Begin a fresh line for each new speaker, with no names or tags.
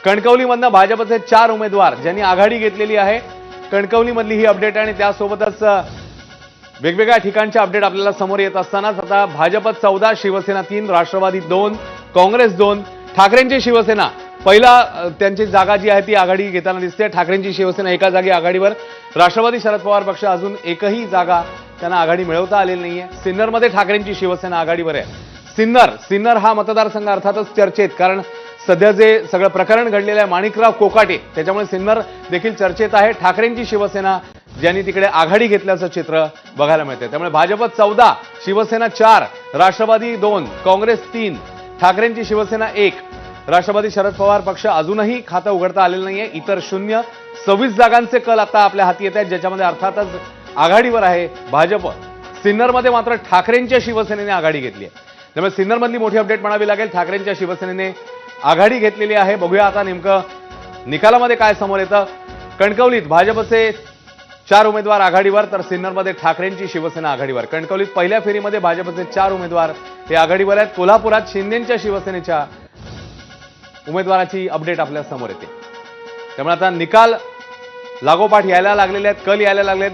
कणकवलीमधनं भाजपचे 4 उमेदवार ज्यांनी आघाडी घेतलेली आहे, कणकवलीमधली ही अपडेट आणि त्यासोबतच वेगवेगळ्या ठिकाणचे अपडेट आपल्याला समोर येत असतानाच आता भाजप 14, शिवसेना 3, राष्ट्रवादी 2, काँग्रेस 2, ठाकरेंची शिवसेना पहिला त्यांची जागा जी आहे ती आघाडी घेताना दिसते। ठाकरेंची शिवसेना एका जागी आघाडीवर, राष्ट्रवादी शरद पवार पक्ष अजून एकही जागा त्यांना आघाडी मिळवता आलेली नाहीये। सिन्नरमध्ये ठाकरेंची शिवसेना आघाडीवर आहे। सिन्नर हा मतदारसंघ अर्थातच चर्चेत, कारण सध्या जे सगळं प्रकरण घडलेलं आहे माणिकराव कोकाटे, त्याच्यामुळे सिन्नर देखील चर्चेत आहे। ठाकरेंची शिवसेना ज्यांनी तिकडे आघाडी घेतल्याचं चित्र बघायला मिळते। त्यामुळे भाजप 14, शिवसेना 4, राष्ट्रवादी 2, काँग्रेस 3, ठाकरेंची शिवसेना 1, राष्ट्रवादी शरद पवार पक्ष अजूनही खातं उघडता आलेलं नाहीये। इतर 0, 26 जागांचे कल आता आपल्या हाती येत आहेत, ज्याच्यामध्ये अर्थातच आघाडीवर आहे भाजप। सिन्नरमध्ये मात्र ठाकरेंच्या शिवसेनेने आघाडी घेतली आहे, त्यामुळे सिन्नरमधली मोठी अपडेट म्हणावी लागेल। ठाकरेंच्या शिवसेनेने आघाडी घेतलेली आहे। बघूया आता नेमकं निकालामध्ये काय समोर येतं। कणकवलीत भाजपचे 4 उमेदवार आघाडीवर, तर सिन्नरमध्ये ठाकरेंची शिवसेना आघाडीवर। कणकवलीत पहिल्या फेरीमध्ये भाजपचे 4 उमेदवार हे आघाडीवर आहेत। कोल्हापुरात शिंदेंच्या शिवसेनेच्या उमेदवाराची अपडेट आपल्या समोर येते। त्यामुळे आता निकाल लागोपाठ यायला लागलेले आहेत, कल यायला लागले आहेत।